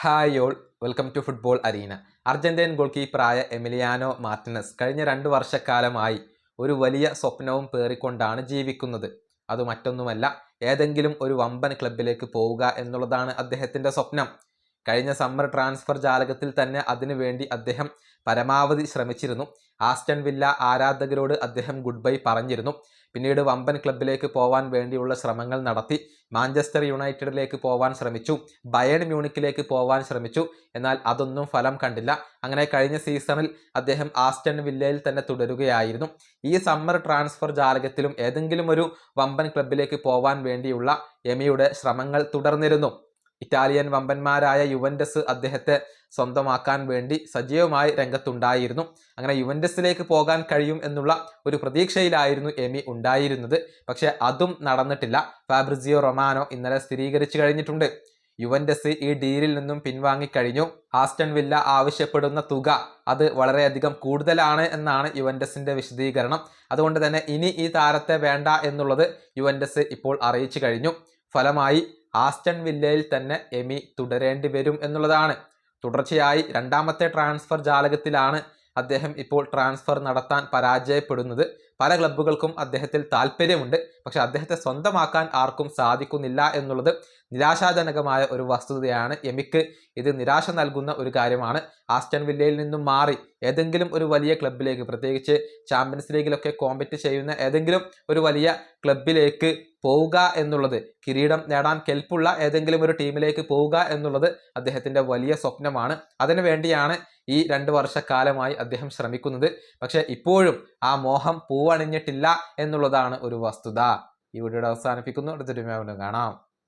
Hi all, welcome to football arena. Argentine goal കീപ്പറായ Emiliano Martinez കഴിഞ്ഞ 2 വർഷക്കാലമായി ഒരു വലിയ സ്വപ്നവും പേറിക്കൊണ്ടാണ് ജീവിക്കുന്നത്. അത് മറ്റൊന്നുമല്ല, ഏതെങ്കിലും ഒരു വമ്പൻ ക്ലബിലേക്ക് പോവുക എന്നുള്ളതാണ് അദ്ദേഹത്തിൻ്റെ സ്വപ്നം. കഴിഞ്ഞ സമ്മർ ട്രാൻസ്ഫർ ജാലകത്തിൽ തന്നെ അതിനു വേണ്ടി അദ്ദേഹം പരമാവധി ശ്രമിച്ചിരുന്നു. ആസ്റ്റൺ വില്ല ആരാധകരോട് അദ്ദേഹം ഗുഡ് ബൈ പറഞ്ഞിരുന്നു. പിന്നീട് വമ്പൻ ക്ലബിലേക്ക് പോവാൻ വേണ്ടിയുള്ള ശ്രമങ്ങൾ നടത്തി. മാഞ്ചസ്റ്റർ യുണൈറ്റഡിലേക്ക് പോവാൻ ശ്രമിച്ചു, ബയേൺ മ്യൂണിക്കിലേക്ക് പോവാൻ ശ്രമിച്ചു. എന്നാൽ അതൊന്നും ഫലം കണ്ടില്ല. അങ്ങനെ കഴിഞ്ഞ സീസണിൽ അദ്ദേഹം ആസ്റ്റൺ വില്ലയിൽ തന്നെ തുടരുകയായിരുന്നു. ഈ സമ്മർ ട്രാൻസ്ഫർ ജാലകത്തിലും ഏതെങ്കിലും ഒരു വമ്പൻ ക്ലബിലേക്ക് പോവാൻ വേണ്ടിയുള്ള എമിയുടെ ശ്രമങ്ങൾ തുടർന്നിരുന്നു. ഇറ്റാലിയൻ വമ്പന്മാരായ യുവന്റസ് അദ്ദേഹത്തെ സ്വന്തമാക്കാൻ വേണ്ടി സജീവമായി രംഗത്തുണ്ടായിരുന്നു. അങ്ങനെ യുവന്റസിലേക്ക് പോകാൻ കഴിയും എന്നുള്ള ഒരു പ്രതീക്ഷയിലായിരുന്നു എമി ഉണ്ടായിരുന്നത്. പക്ഷെ അതും നടന്നിട്ടില്ല. ഫാബ്രിസിയോ റൊമാനോ ഇന്നലെ സ്ഥിരീകരിച്ചു കഴിഞ്ഞിട്ടുണ്ട്, യുവന്റസ് ഈ ഡീലിൽ നിന്നും പിൻവാങ്ങിക്കഴിഞ്ഞു. ആസ്റ്റൺ വില്ല ആവശ്യപ്പെടുന്ന തുക അത് വളരെയധികം കൂടുതലാണ് എന്നാണ് യുവന്റസിന്റെ വിശദീകരണം. അതുകൊണ്ട് തന്നെ ഇനി ഈ താരത്തെ വേണ്ട എന്നുള്ളത് യുവന്റസ് ഇപ്പോൾ അറിയിച്ചു കഴിഞ്ഞു. ഫലമായി ആസ്റ്റൺ വില്ലയിൽ തന്നെ എമി തുടരേണ്ടി വരും എന്നുള്ളതാണ്. തുടർച്ചയായി 2ാമത്തെ ട്രാൻസ്ഫർ ജാലകത്തിലാണ് അദ്ദേഹം ഇപ്പോൾ ട്രാൻസ്ഫർ നടത്താൻ പരാജയപ്പെടുന്നത്. പല ക്ലബ്ബുകൾക്കും അദ്ദേഹത്തിൽ താല്പര്യമുണ്ട്, പക്ഷെ അദ്ദേഹത്തെ സ്വന്തമാക്കാൻ ആർക്കും സാധിക്കുന്നില്ല എന്നുള്ളത് നിരാശാജനകമായ ഒരു വസ്തുതയാണ്. എമിക്ക് ഇത് നിരാശ നൽകുന്ന ഒരു കാര്യമാണ്. ആസ്റ്റൺ വില്ലയിൽ നിന്നും മാറി ഏതെങ്കിലും ഒരു വലിയ ക്ലബിലേക്ക്, പ്രത്യേകിച്ച് ചാമ്പ്യൻസ് ലീഗിലൊക്കെ കോമ്പറ്റ് ചെയ്യുന്ന ഏതെങ്കിലും ഒരു വലിയ ക്ലബിലേക്ക് പോവുക എന്നുള്ളത്, കിരീടം നേടാൻ കെൽപ്പുള്ള ഏതെങ്കിലും ഒരു ടീമിലേക്ക് പോവുക എന്നുള്ളത് അദ്ദേഹത്തിൻ്റെ വലിയ സ്വപ്നമാണ്. അതിനു വേണ്ടിയാണ് ഈ 2 വർഷക്കാലമായി അദ്ദേഹം ശ്രമിക്കുന്നത്. പക്ഷെ ഇപ്പോഴും ആ മോഹം പൂവണിഞ്ഞിട്ടില്ല എന്നുള്ളതാണ് ഒരു വസ്തുത. ഈ വീഡിയോയുടെ അവസാനിപ്പിക്കുന്നു. അടുത്തൊരു വീഡിയോയിൽ കാണാം.